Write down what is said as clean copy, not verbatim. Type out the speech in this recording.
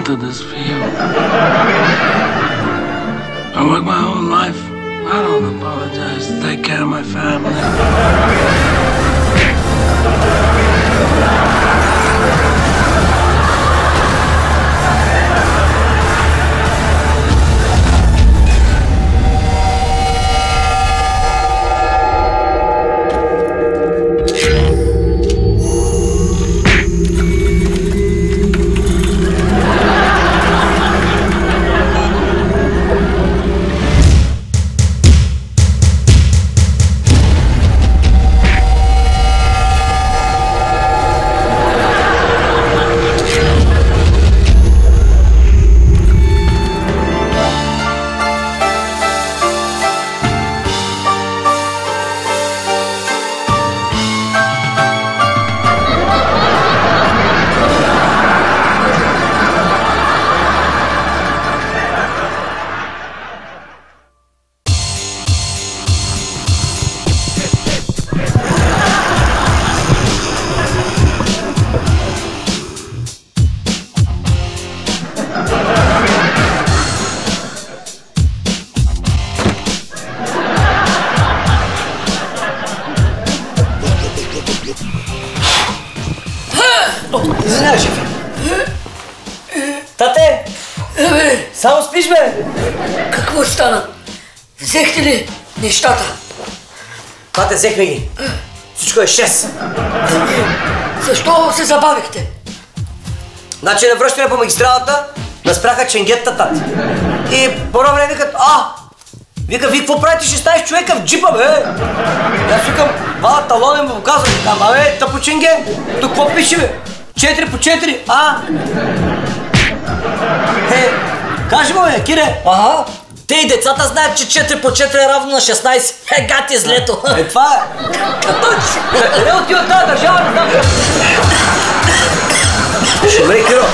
wanted this for you. I worked my whole life. I don't apologize to take care of my family. Извинявай, шефе. Тате! Само спиш, бе! Какво стана? Взехте ли нещата? Тате, взехме ги. Всичко е 6. Защо се забавихте? Значи на връщане по магистралата наспряха ченгетата, тати. И по време викат, вика, вие какво правите 16 човека в джипа, бе? И аз викам, вала талонен му казвам, бе, тъпо ченге, тук какво пише, бе? 4 по 4, кажи му, бе, Кире. Те и децата знаят, че 4 по 4 е равно на 16. Гати злето. Това е. Не отива тази държава, не знам. Ще бъде, Киро.